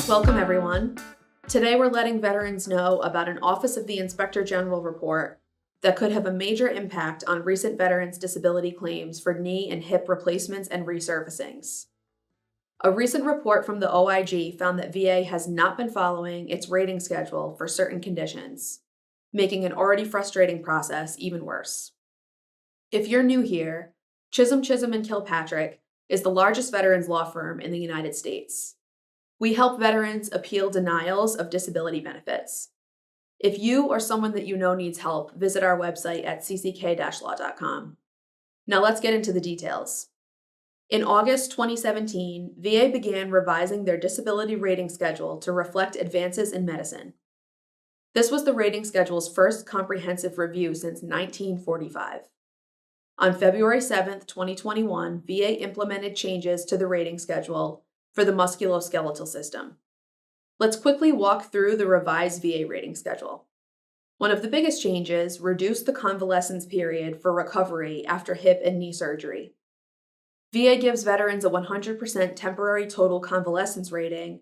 Welcome, everyone. Today, we're letting veterans know about an Office of the Inspector General report that could have a major impact on recent veterans' disability claims for knee and hip replacements and resurfacings. A recent report from the OIG found that VA has not been following its rating schedule for certain conditions, making an already frustrating process even worse. If you're new here, Chisholm, Kilpatrick is the largest veterans law firm in the United States. We help veterans appeal denials of disability benefits. If you or someone that you know needs help, visit our website at cck-law.com. Now let's get into the details. In August 2017, VA began revising their disability rating schedule to reflect advances in medicine. This was the rating schedule's first comprehensive review since 1945. On February 7, 2021, VA implemented changes to the rating schedule for the musculoskeletal system. Let's quickly walk through the revised VA rating schedule. One of the biggest changes reduced the convalescence period for recovery after hip and knee surgery. VA gives veterans a 100% temporary total convalescence rating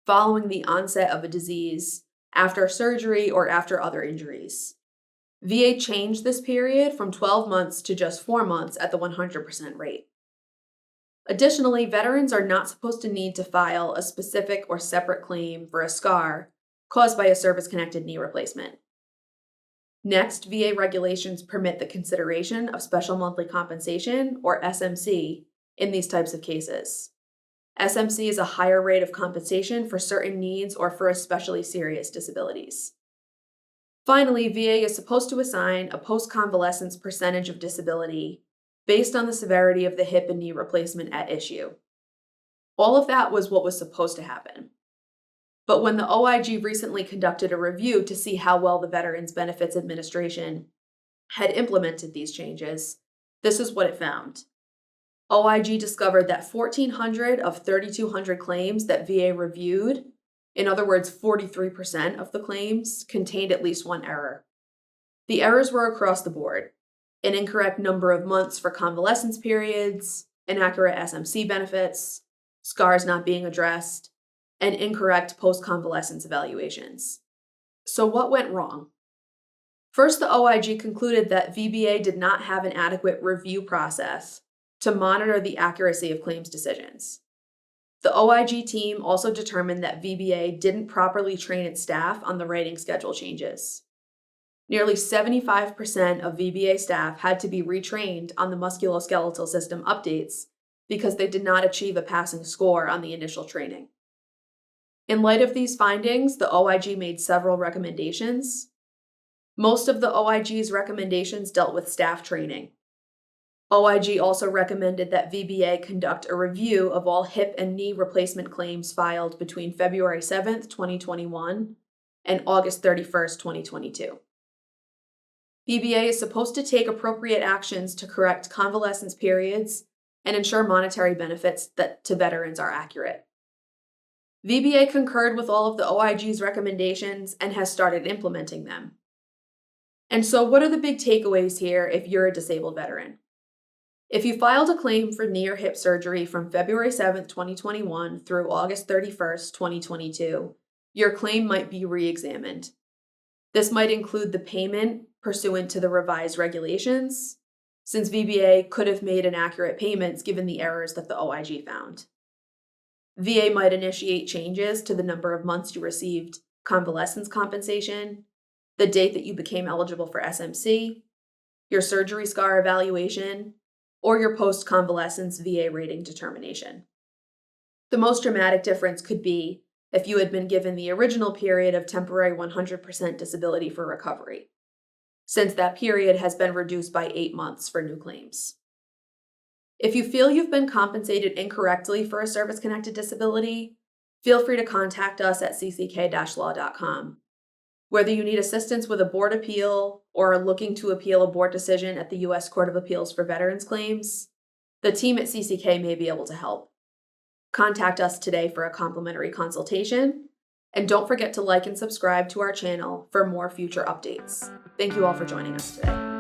following the onset of a disease, after surgery, or after other injuries. VA changed this period from 12 months to just 4 months at the 100% rate. Additionally, veterans are not supposed to need to file a specific or separate claim for a scar caused by a service-connected knee replacement. Next, VA regulations permit the consideration of special monthly compensation, or SMC, in these types of cases. SMC is a higher rate of compensation for certain needs or for especially serious disabilities. Finally, VA is supposed to assign a post-convalescence percentage of disability based on the severity of the hip and knee replacement at issue. All of that was what was supposed to happen. But when the OIG recently conducted a review to see how well the Veterans Benefits Administration had implemented these changes, this is what it found. OIG discovered that 1,400 of 3,200 claims that VA reviewed, in other words, 43% of the claims, contained at least one error. The errors were across the board: an incorrect number of months for convalescence periods, inaccurate SMC benefits, scars not being addressed, and incorrect post-convalescence evaluations. So what went wrong? First, the OIG concluded that VBA did not have an adequate review process to monitor the accuracy of claims decisions. The OIG team also determined that VBA didn't properly train its staff on the rating schedule changes. Nearly 75% of VBA staff had to be retrained on the musculoskeletal system updates because they did not achieve a passing score on the initial training. In light of these findings, the OIG made several recommendations. Most of the OIG's recommendations dealt with staff training. OIG also recommended that VBA conduct a review of all hip and knee replacement claims filed between February 7, 2021 and August 31, 2022. VBA is supposed to take appropriate actions to correct convalescence periods and ensure monetary benefits to veterans are accurate. VBA concurred with all of the OIG's recommendations and has started implementing them. And so, what are the big takeaways here if you're a disabled veteran? If you filed a claim for knee or hip surgery from February 7, 2021 through August 31, 2022, your claim might be re-examined. This might include the payment pursuant to the revised regulations, since VBA could have made inaccurate payments given the errors that the OIG found. VA might initiate changes to the number of months you received convalescence compensation, the date that you became eligible for SMC, your surgery scar evaluation, or your post-convalescence VA rating determination. The most dramatic difference could be if you had been given the original period of temporary 100% disability for recovery, since that period has been reduced by 8 months for new claims. If you feel you've been compensated incorrectly for a service-connected disability, feel free to contact us at cck-law.com. Whether you need assistance with a board appeal or are looking to appeal a board decision at the U.S. Court of Appeals for Veterans Claims, the team at CCK may be able to help. Contact us today for a complimentary consultation, and don't forget to like and subscribe to our channel for more future updates. Thank you all for joining us today.